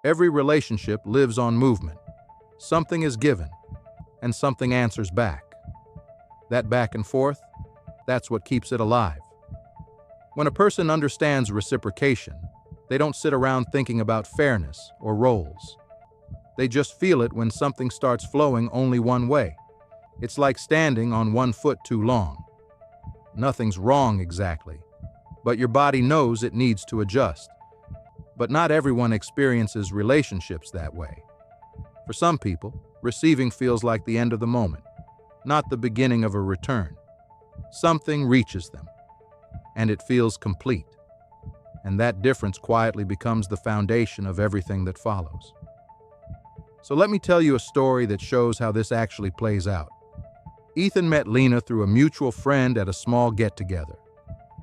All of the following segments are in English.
Every relationship lives on movement. Something is given, and something answers back. That back and forth, that's what keeps it alive. When a person understands reciprocation, they don't sit around thinking about fairness or roles. They just feel it when something starts flowing only one way. It's like standing on one foot too long. Nothing's wrong exactly, but your body knows it needs to adjust. But not everyone experiences relationships that way. For some people, receiving feels like the end of the moment, not the beginning of a return. Something reaches them, and it feels complete. And that difference quietly becomes the foundation of everything that follows. So let me tell you a story that shows how this actually plays out. Ethan met Lena through a mutual friend at a small get-together.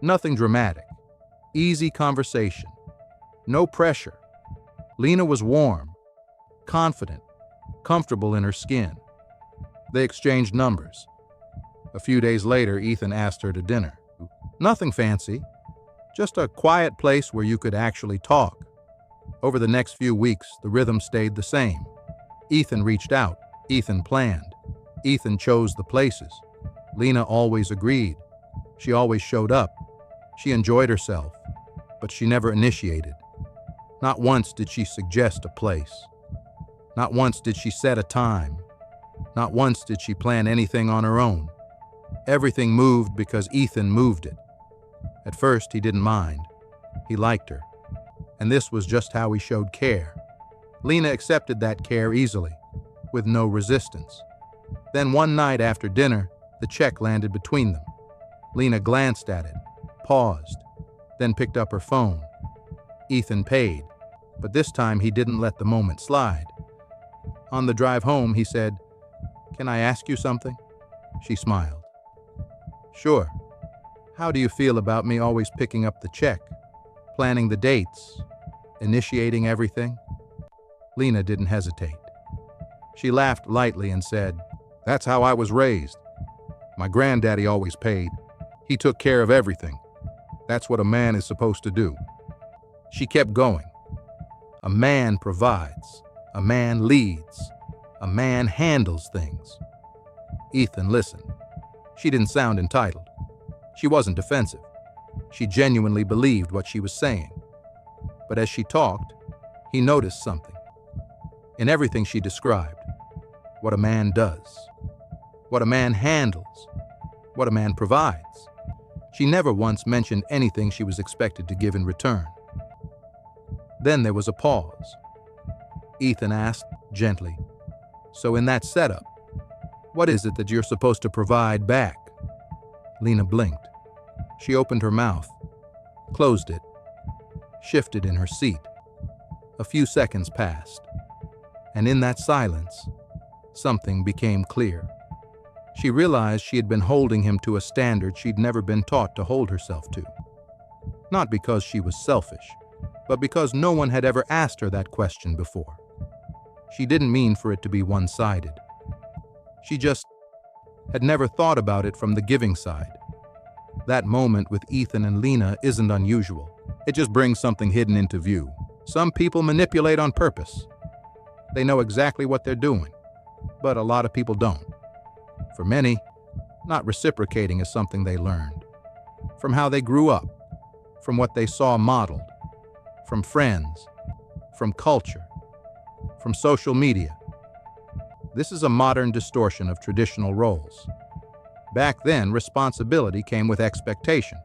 Nothing dramatic. Easy conversation. No pressure. Lena was warm, confident, comfortable in her skin. They exchanged numbers. A few days later, Ethan asked her to dinner. Nothing fancy, just a quiet place where you could actually talk. Over the next few weeks, the rhythm stayed the same. Ethan reached out. Ethan planned. Ethan chose the places. Lena always agreed. She always showed up. She enjoyed herself, but she never initiated. Not once did she suggest a place. Not once did she set a time. Not once did she plan anything on her own. Everything moved because Ethan moved it. At first, he didn't mind. He liked her. And this was just how he showed care. Lena accepted that care easily, with no resistance. Then one night after dinner, the check landed between them. Lena glanced at it, paused, then picked up her phone. Ethan paid, but this time he didn't let the moment slide. On the drive home, he said, "Can I ask you something?" She smiled. "Sure. How do you feel about me always picking up the check, planning the dates, initiating everything?" Lena didn't hesitate. She laughed lightly and said, "That's how I was raised. My granddaddy always paid. He took care of everything. That's what a man is supposed to do." She kept going. A man provides. A man leads. A man handles things. Ethan listened. She didn't sound entitled. She wasn't defensive. She genuinely believed what she was saying. But as she talked, he noticed something. In everything she described, what a man does, what a man handles, what a man provides. She never once mentioned anything she was expected to give in return. Then there was a pause. Ethan asked gently, "So in that setup, what is it that you're supposed to provide back?" Lena blinked. She opened her mouth, closed it, shifted in her seat. A few seconds passed, and in that silence, something became clear. She realized she had been holding him to a standard she'd never been taught to hold herself to. Not because she was selfish, but because no one had ever asked her that question before. She didn't mean for it to be one-sided. She just had never thought about it from the giving side. That moment with Ethan and Lena isn't unusual. It just brings something hidden into view. Some people manipulate on purpose. They know exactly what they're doing, but a lot of people don't. For many, not reciprocating is something they learned. From how they grew up, from what they saw modeled, from friends, from culture, from social media. This is a modern distortion of traditional roles. Back then, responsibility came with expectation.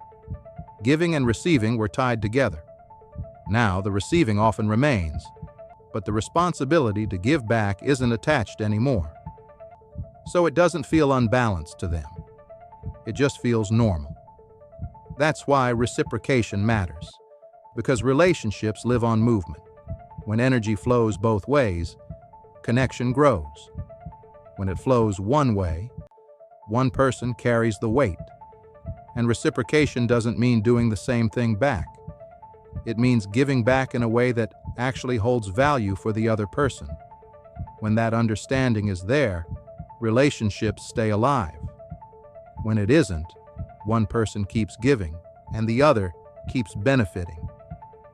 Giving and receiving were tied together. Now, the receiving often remains, but the responsibility to give back isn't attached anymore. So it doesn't feel unbalanced to them. It just feels normal. That's why reciprocation matters, because relationships live on movement. When energy flows both ways, connection grows. When it flows one way, one person carries the weight. And reciprocation doesn't mean doing the same thing back. It means giving back in a way that actually holds value for the other person. When that understanding is there, relationships stay alive. When it isn't, one person keeps giving and the other keeps benefiting.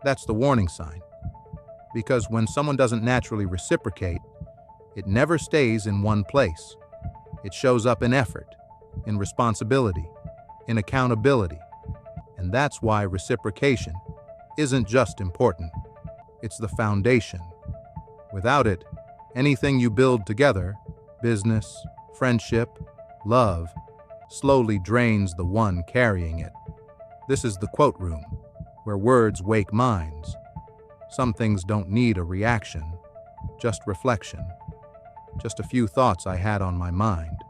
That's the warning sign. Because when someone doesn't naturally reciprocate, it never stays in one place. It shows up in effort, in responsibility, in accountability. And that's why reciprocation isn't just important, it's the foundation. Without it, anything you build together, business, friendship, love, slowly drains the one carrying it. This is the quote room, where words wake minds. Some things don't need a reaction, just reflection. Just a few thoughts I had on my mind.